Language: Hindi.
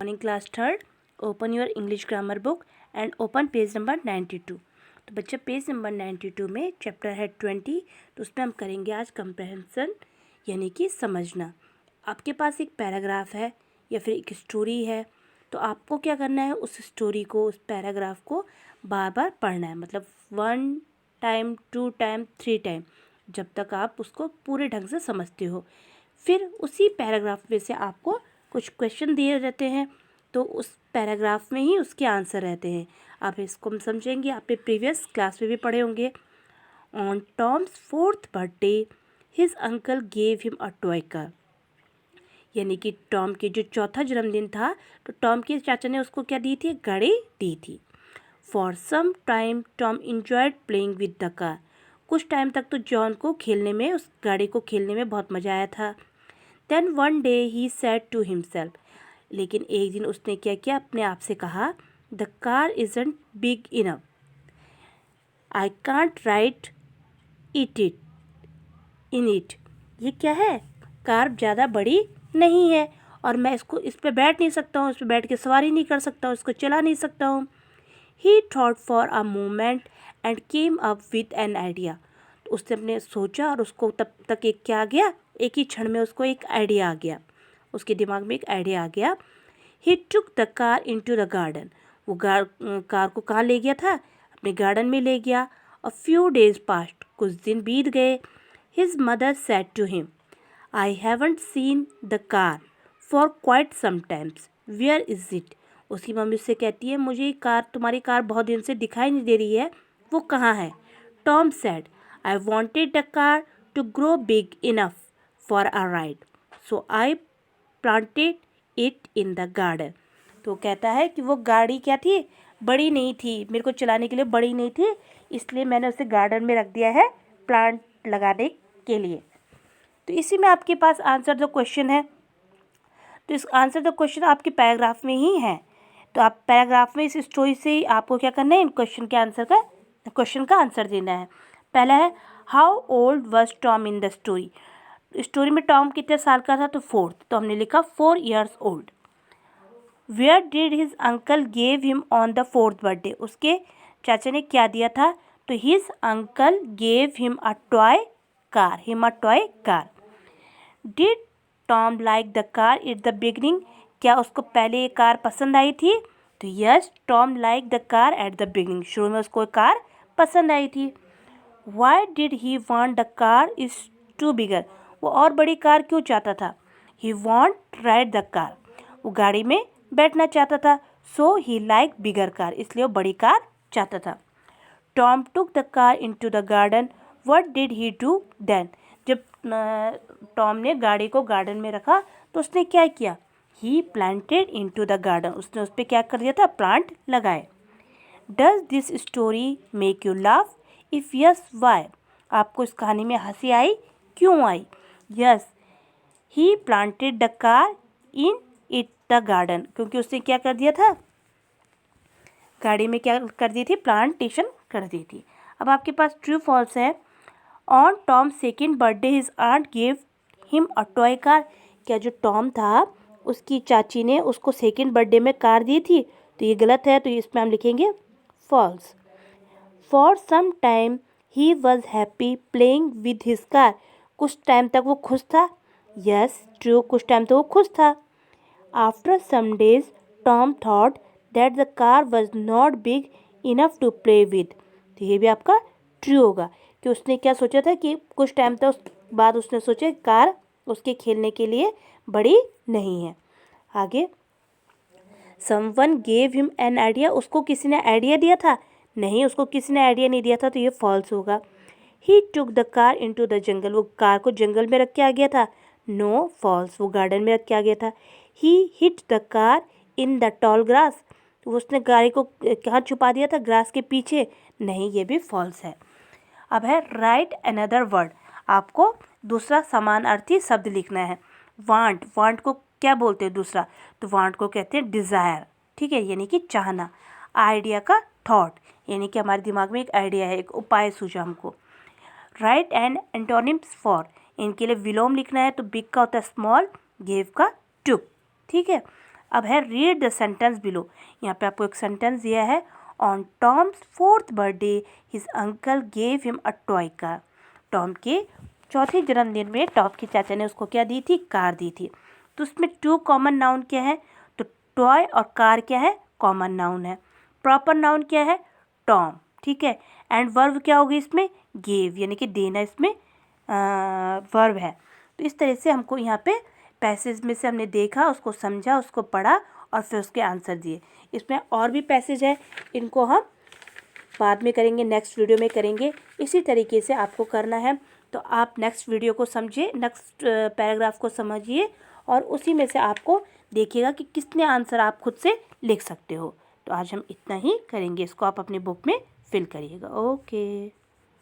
Morning class third, open your English grammar book and open page number 92। तो बच्चा पेज नंबर 92 में चैप्टर है 20। तो उसमें हम करेंगे आज कंप्रहेंशन यानी कि समझना। आपके पास एक पैराग्राफ है या फिर एक स्टोरी है, तो आपको क्या करना है, उस स्टोरी को, उस पैराग्राफ को बार बार पढ़ना है। मतलब 1 टाइम, 2 टाइम, 3 टाइम, जब तक आप उसको पूरे ढंग से समझते हो। फिर उसी पैराग्राफ में से आपको कुछ क्वेश्चन दिए रहते हैं, तो उस पैराग्राफ में ही उसके आंसर रहते हैं। आप इसको हम समझेंगे, आपने प्रीवियस क्लास में भी पढ़े होंगे। On Tom's 4th birthday his uncle gave him a toy car. यानी कि टॉम के जो चौथा जन्मदिन था, तो टॉम के चाचा ने उसको क्या दी थी, गाड़ी दी थी। For some time Tom enjoyed playing with the car. कुछ टाइम तक तो जॉन को खेलने में, उस गाड़ी को खेलने में बहुत मज़ा आया था। Then one day he said to himself. लेकिन एक दिन उसने क्या किया, अपने आप से कहा, the car isn't big enough, I can't ride it in it. ये क्या है, कार ज़्यादा बड़ी नहीं है और मैं इस पर बैठ नहीं सकता हूँ, इस पर बैठ के सवारी नहीं कर सकता हूँ, इसको चला नहीं सकता हूँ। ही thought for a moment and came up with an idea. तो उसने अपने सोचा और उसको तब तक एक क्या आ गया, एक ही क्षण में उसको एक आइडिया आ गया, उसके दिमाग में एक आइडिया आ गया। He took the car in to the garden. वो कार को कहाँ ले गया था, अपने गार्डन में ले गया। अ फ्यू डेज पास्ट, कुछ दिन बीत गए। His mother said to him, I haven't seen the car for quite some times, where is it. उसकी मम्मी उससे कहती है, मुझे ये कार, तुम्हारी कार बहुत दिन से दिखाई नहीं दे रही है, वो कहाँ है। Tom said, I wanted the car to grow big enough for a ride, so I planted it in the garden. तो कहता है कि वो गाड़ी क्या थी, बड़ी नहीं थी, मेरे को चलाने के लिए बड़ी नहीं थी, इसलिए मैंने उसे गार्डन में रख दिया है प्लांट लगाने के लिए। तो इसी में आपके पास आंसर द क्वेश्चन है। तो इस आंसर द क्वेश्चन आपके पैराग्राफ में ही है। तो आप पैराग्राफ में इस स्टोरी से ही आपको क्या करना है, इन क्वेश्चन का आंसर देना है। पहला है, how old was Tom in the story. Story में टॉम कितने साल का था, तो 4th, तो हमने लिखा 4 years old. Where did his uncle gave him on the 4th birthday. उसके चाचा ने क्या दिया था, तो his uncle gave him a toy car. Did Tom like the car at the beginning. क्या उसको पहले ये कार पसंद आई थी, तो yes, Tom like the car at the beginning, शुरू में उसको कार पसंद आई थी। Why did he want the car is to बिगर। वो और बड़ी कार क्यों चाहता था, ही वॉन्ट राइड द कार, वो गाड़ी में बैठना चाहता था। सो ही लाइक बिगर कार, इसलिए वो बड़ी कार चाहता था। Tom took the car in to the garden, what did he do then. जब टॉम ने गाड़ी को गार्डन में रखा, तो उसने क्या किया, he planted in to the garden, उसने उस पर क्या कर दिया था, प्लांट लगाए। Does this story make you laugh, if yes why. आपको इस कहानी में हंसी आई, क्यों आई। Yes, he planted the car in it the garden, क्योंकि उसने क्या कर दिया था, गाड़ी में क्या कर दी थी, प्लांटेशन कर दी थी। अब आपके पास ट्रू फॉल्स है। On Tom 2nd birthday his aunt gave him a toy car. क्या जो टॉम था, उसकी चाची ने उसको 2nd बर्थडे में कार दी थी, तो ये गलत है, तो इसमें हम लिखेंगे false. For some time he was happy playing with his car. कुछ टाइम तक वो खुश था, यस ट्रू, कुछ टाइम तक वो खुश था। After some days Tom thought that the car was not big enough to play with. तो ये भी आपका ट्रू होगा कि उसने क्या सोचा था, कि कुछ टाइम तक बाद उसने सोचा कार उसके खेलने के लिए बड़ी नहीं है। आगे, someone gave him an idea. उसको किसी ने आइडिया दिया था, नहीं, उसको किसी ने आइडिया नहीं दिया था, तो ये फॉल्स होगा। He took the car in to the jungle. वो कार को जंगल में रख के आ गया था, नो फॉल्स, वो गार्डन में रख के आ गया था। He hit the car in the tall grass. तो उसने गाड़ी को कहाँ छुपा दिया था, ग्रास के पीछे, नहीं, ये भी फॉल्स है। अब है राइट अनदर वर्ड। आपको दूसरा समानार्थी शब्द लिखना है। वांट को क्या बोलते हैं दूसरा, तो वांट को कहते हैं डिज़ायर, ठीक है, यानी कि चाहना। आइडिया का थॉट, यानी कि हमारे दिमाग में एक आइडिया है, एक उपाय सूझा हमको। राइट एंड एंटोनिम्स फॉर, इनके लिए विलोम लिखना है, तो बिग का होता है स्मॉल, गेव का टुक, ठीक है। अब है रीड द सेंटेंस बिलो। यहाँ पे आपको एक सेंटेंस दिया है, on Tom's 4th birthday his uncle gave him a toy car. Tom के चौथे जन्मदिन में टॉम के चाचा ने उसको क्या दी थी, कार दी थी। तो उसमें 2 कॉमन नाउन क्या है, तो टॉय और कार क्या है, कॉमन नाउन है। प्रॉपर नाउन क्या है, टॉम, ठीक है। एंड वर्ब क्या होगी इसमें, गेव, यानी कि देना इसमें वर्ब है। तो इस तरह से हमको यहाँ पे पैसेज में से हमने देखा, उसको समझा, उसको पढ़ा और फिर उसके आंसर दिए। इसमें और भी पैसेज है, इनको हम बाद में करेंगे, नेक्स्ट वीडियो में करेंगे। इसी तरीके से आपको करना है। तो आप नेक्स्ट वीडियो को समझिए, नेक्स्ट पैराग्राफ को समझिए और उसी में से आपको देखिएगा कि कितने आंसर आप खुद से लिख सकते हो। तो आज हम इतना ही करेंगे, इसको आप अपनी बुक में फिल करिएगा। ओके।